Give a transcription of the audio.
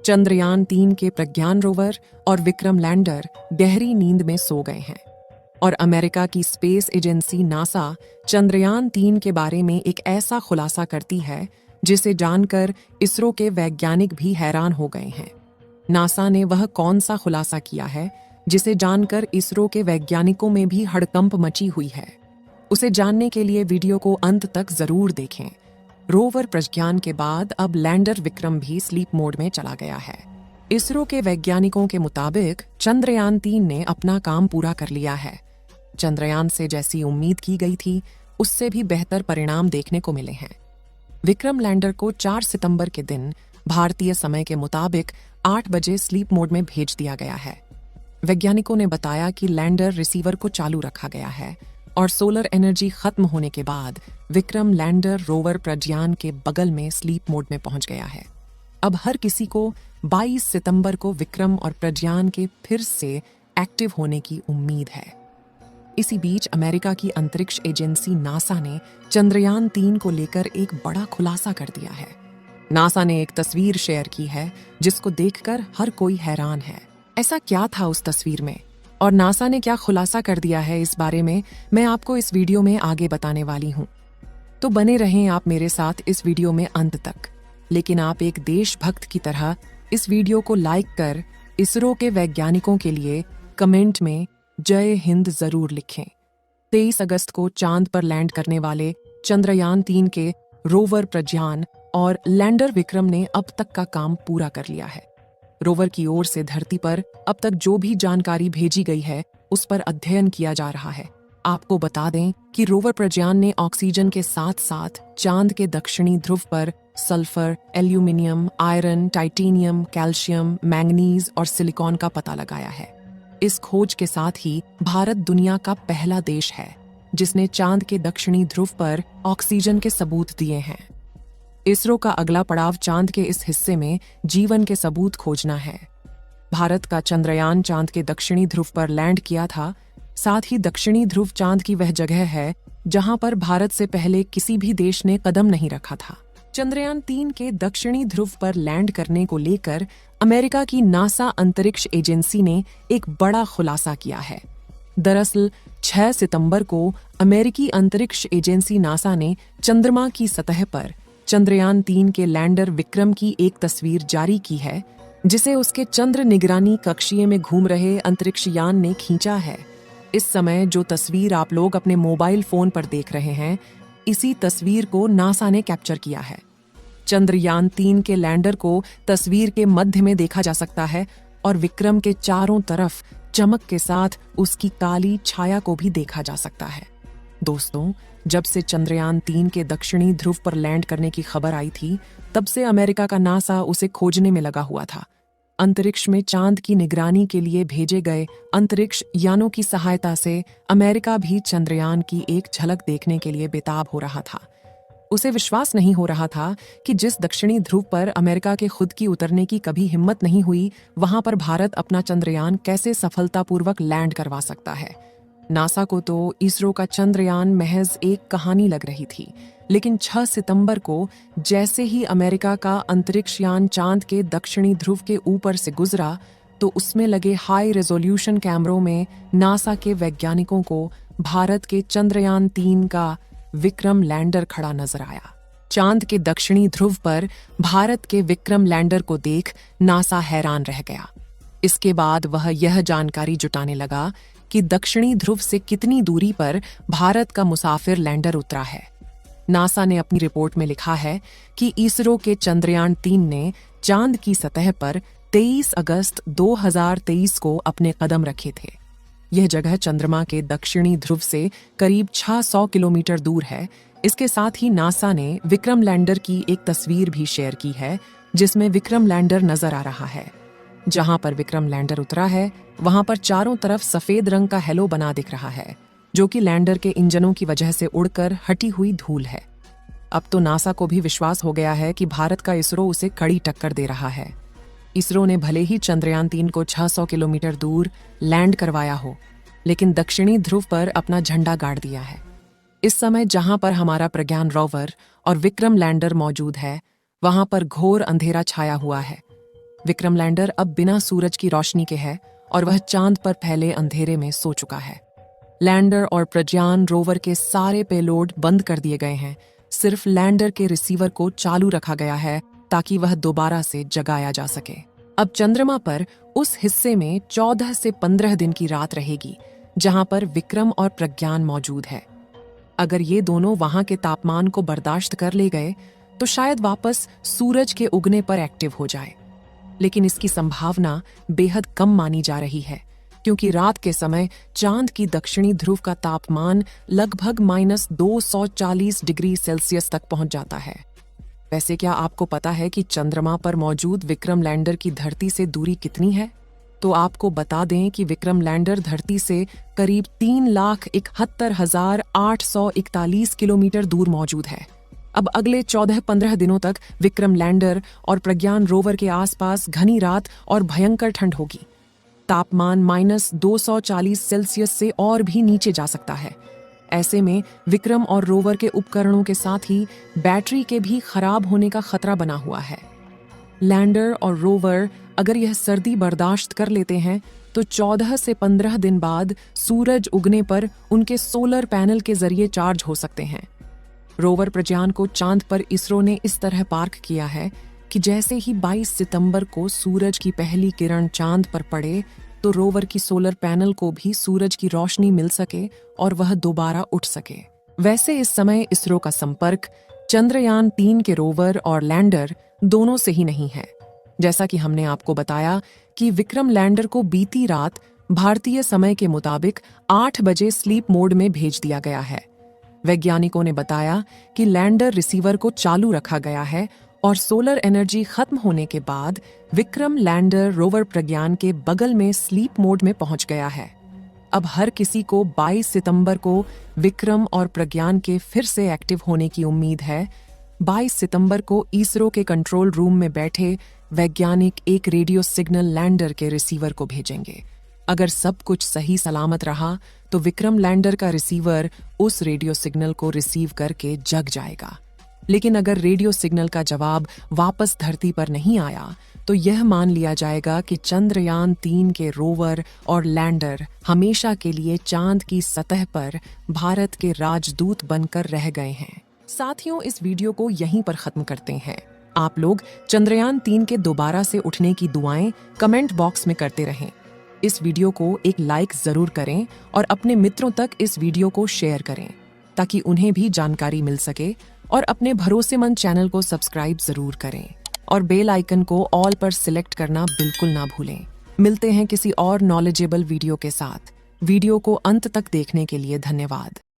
चंद्रयान-3 के प्रज्ञान रोवर और विक्रम लैंडर गहरी नींद में सो गए हैं और अमेरिका की स्पेस एजेंसी नासा चंद्रयान-3 के बारे में एक ऐसा खुलासा करती है जिसे जानकर इसरो के वैज्ञानिक भी हैरान हो गए हैं। नासा ने वह कौन सा खुलासा किया है जिसे जानकर इसरो के वैज्ञानिकों में भी हड़कंप मची हुई है? उसे जानने के लिए वीडियो को अंत तक जरूर देखें। रोवर प्रज्ञान के बाद अब लैंडर विक्रम भी स्लीप मोड में चला गया है। इसरो के वैज्ञानिकों के मुताबिक चंद्रयान-3 ने अपना काम पूरा कर लिया है। चंद्रयान से जैसी उम्मीद की गई थी उससे भी बेहतर परिणाम देखने को मिले हैं। विक्रम लैंडर को 4 सितंबर के दिन भारतीय समय के मुताबिक 8 बजे स्लीप मोड में भेज दिया गया है। वैज्ञानिकों ने बताया कि लैंडर रिसीवर को चालू रखा गया है और सोलर एनर्जी खत्म होने के बाद विक्रम लैंडर रोवर प्रज्ञान के बगल में स्लीप मोड में पहुंच गया है। अब हर किसी को 22 सितंबर को विक्रम और प्रज्ञान के फिर से एक्टिव होने की उम्मीद है। इसी बीच अमेरिका की अंतरिक्ष एजेंसी नासा ने चंद्रयान-3 को लेकर एक बड़ा खुलासा कर दिया है। नासा ने एक तस्वीर शेयर की है जिसको देखकर हर कोई हैरान है। ऐसा क्या था उस तस्वीर में और नासा ने क्या खुलासा कर दिया है, इस बारे में मैं आपको इस वीडियो में आगे बताने वाली हूँ। तो बने रहें आप मेरे साथ इस वीडियो में अंत तक। लेकिन आप एक देशभक्त की तरह इस वीडियो को लाइक कर इसरो के वैज्ञानिकों के लिए कमेंट में जय हिंद जरूर लिखें। 23 अगस्त को चांद पर लैंड करने वाले चंद्रयान-3 के रोवर प्रज्ञान और लैंडर विक्रम ने अब तक का काम पूरा कर लिया है। रोवर की ओर से धरती पर अब तक जो भी जानकारी भेजी गई है उस पर अध्ययन किया जा रहा है। आपको बता दें कि रोवर प्रज्ञान ने ऑक्सीजन के साथ साथ चांद के दक्षिणी ध्रुव पर sulphur, aluminium, iron, titanium, calcium, manganese और सिलिकॉन का पता लगाया है। इस खोज के साथ ही भारत दुनिया का पहला देश है जिसने चांद के दक्षिणी ध्रुव पर ऑक्सीजन के सबूत दिए हैं। इसरो का अगला पड़ाव चांद के इस हिस्से में जीवन के सबूत खोजना है। भारत का चंद्रयान चांद के दक्षिणी ध्रुव पर लैंड किया था। साथ ही दक्षिणी ध्रुव चांद की वह जगह है जहां पर भारत से पहले किसी भी देश ने कदम नहीं रखा था। चंद्रयान-3 के दक्षिणी ध्रुव पर लैंड करने को लेकर अमेरिका की नासा अंतरिक्ष एजेंसी ने एक बड़ा खुलासा किया है। दरअसल 6 सितंबर को अमेरिकी अंतरिक्ष एजेंसी नासा ने चंद्रमा की सतह पर चंद्रयान-3 के लैंडर विक्रम की एक तस्वीर जारी की है जिसे उसके चंद्र निगरानी कक्षीय में घूम रहे अंतरिक्ष यान ने खींचा है। इस समय जो तस्वीर आप लोग अपने मोबाइल फोन पर देख रहे हैं, इसी तस्वीर को नासा ने कैप्चर किया है। चंद्रयान-3 के लैंडर को तस्वीर के मध्य में देखा जा सकता है और विक्रम के चारों तरफ चमक के साथ उसकी काली छाया को भी देखा जा सकता है। दोस्तों, जब से चंद्रयान-3 के दक्षिणी ध्रुव पर लैंड करने की खबर आई थी, तब से अमेरिका का नासा उसे खोजने में लगा हुआ था। अंतरिक्ष में चांद की निगरानी के लिए भेजे गए अंतरिक्ष यानों की सहायता से अमेरिका भी चंद्रयान की एक झलक देखने के लिए बेताब हो रहा था। उसे विश्वास नहीं हो रहा था कि जिस दक्षिणी ध्रुव पर अमेरिका के खुद की उतरने की कभी हिम्मत नहीं हुई, वहां पर भारत अपना चंद्रयान कैसे सफलतापूर्वक लैंड करवा सकता है। नासा को तो इसरो का चंद्रयान महज एक कहानी लग रही थी, लेकिन 6 सितंबर को जैसे ही अमेरिका का अंतरिक्ष यान चांद के दक्षिणी ध्रुव के ऊपर से गुजरा, तो उसमें लगे हाई रेजोल्यूशन कैमरों में नासा के वैज्ञानिकों को भारत के चंद्रयान-3 का विक्रम लैंडर खड़ा नजर आया। चांद के दक्षिणी ध्रुव पर भारत के विक्रम लैंडर को देख नासा हैरान रह गया। इसके बाद वह यह जानकारी जुटाने लगा कि दक्षिणी ध्रुव से कितनी दूरी पर भारत का मुसाफिर लैंडर उतरा है। नासा ने अपनी रिपोर्ट में लिखा है कि इसरो के चंद्रयान-3 ने चांद की सतह पर 23 अगस्त 2023 को अपने कदम रखे थे। यह जगह चंद्रमा के दक्षिणी ध्रुव से करीब 600 किलोमीटर दूर है। इसके साथ ही नासा ने विक्रम लैंडर की एक तस्वीर भी शेयर की है जिसमें विक्रम लैंडर नजर आ रहा है। जहां पर विक्रम लैंडर उतरा है वहां पर चारों तरफ सफेद रंग का हेलो बना दिख रहा है, जो कि लैंडर के इंजनों की वजह से उड़कर हटी हुई धूल है। अब तो नासा को भी विश्वास हो गया है कि भारत का इसरो उसे कड़ी टक्कर दे रहा है। इसरो ने भले ही चंद्रयान-3 को 600 किलोमीटर दूर लैंड करवाया हो, लेकिन दक्षिणी ध्रुव पर अपना झंडा गाड़ दिया है। इस समय जहां पर हमारा प्रज्ञान रोवर और विक्रम लैंडर मौजूद है, वहां पर घोर अंधेरा छाया हुआ है। विक्रम लैंडर अब बिना सूरज की रोशनी के है और वह चांद पर फैले अंधेरे में सो चुका है। लैंडर और प्रज्ञान रोवर के सारे पेलोड बंद कर दिए गए हैं। सिर्फ लैंडर के रिसीवर को चालू रखा गया है ताकि वह दोबारा से जगाया जा सके। अब चंद्रमा पर उस हिस्से में 14 से 15 दिन की रात रहेगी जहां पर विक्रम और प्रज्ञान मौजूद है। अगर ये दोनों वहां के तापमान को बर्दाश्त कर ले गए तो शायद वापस सूरज के उगने पर एक्टिव हो जाए, लेकिन इसकी संभावना बेहद कम मानी जा रही है क्योंकि रात के समय चांद की दक्षिणी ध्रुव का तापमान लगभग -240 डिग्री सेल्सियस तक पहुंच जाता है। वैसे क्या आपको पता है कि चंद्रमा पर मौजूद विक्रम लैंडर की धरती से दूरी कितनी है? तो आपको बता दें कि विक्रम लैंडर धरती से करीब 3,71,841 किलोमीटर दूर मौजूद है। अब अगले 14-15 दिनों तक विक्रम लैंडर और प्रज्ञान रोवर के आसपास घनी रात और भयंकर ठंड होगी। तापमान -240 सेल्सियस से और भी नीचे जा सकता है। ऐसे में विक्रम और रोवर के उपकरणों के साथ ही बैटरी के भी खराब होने का खतरा बना हुआ है। लैंडर और रोवर अगर यह सर्दी बर्दाश्त कर लेते हैं तो 14 से 15 दिन बाद सूरज उगने पर उनके सोलर पैनल के जरिए चार्ज हो सकते हैं। रोवर प्रज्ञान को चांद पर इसरो ने इस तरह पार्क किया है कि जैसे ही 22 सितंबर को सूरज की पहली किरण चांद पर पड़े तो रोवर की सोलर पैनल को भी सूरज की रोशनी मिल सके और वह दोबारा उठ सके। वैसे इस समय इसरो का संपर्क चंद्रयान 3 के रोवर और लैंडर दोनों से ही नहीं है। जैसा कि हमने आपको बताया कि विक्रम लैंडर को बीती रात भारतीय समय के मुताबिक 8 बजे स्लीप मोड में भेज दिया गया है। वैज्ञानिकों ने बताया कि लैंडर रिसीवर को चालू रखा गया है और सोलर एनर्जी खत्म होने के बाद विक्रम लैंडर रोवर प्रज्ञान के बगल में स्लीप मोड में पहुंच गया है। अब हर किसी को 22 सितंबर को विक्रम और प्रज्ञान के फिर से एक्टिव होने की उम्मीद है। 22 सितंबर को इसरो के कंट्रोल रूम में बैठे वैज्ञानिक एक रेडियो सिग्नल लैंडर के रिसीवर को भेजेंगे। अगर सब कुछ सही सलामत रहा तो विक्रम लैंडर का रिसीवर उस रेडियो सिग्नल को रिसीव करके जग जाएगा। लेकिन अगर रेडियो सिग्नल का जवाब वापस धरती पर नहीं आया तो यह मान लिया जाएगा कि चंद्रयान 3 के रोवर और लैंडर हमेशा के लिए चांद की सतह पर भारत के राजदूत बनकर रह गए हैं। साथियों, इस वीडियो को यहीं पर खत्म करते हैं। आप लोग चंद्रयान 3 के दोबारा से उठने की दुआएं कमेंट बॉक्स में करते रहें। इस वीडियो को एक लाइक जरूर करें और अपने मित्रों तक इस वीडियो को शेयर करें ताकि उन्हें भी जानकारी मिल सके, और अपने भरोसेमंद चैनल को सब्सक्राइब जरूर करें और बेल आइकन को ऑल पर सिलेक्ट करना बिल्कुल ना भूलें। मिलते हैं किसी और नॉलेजेबल वीडियो के साथ। वीडियो को अंत तक देखने के लिए धन्यवाद।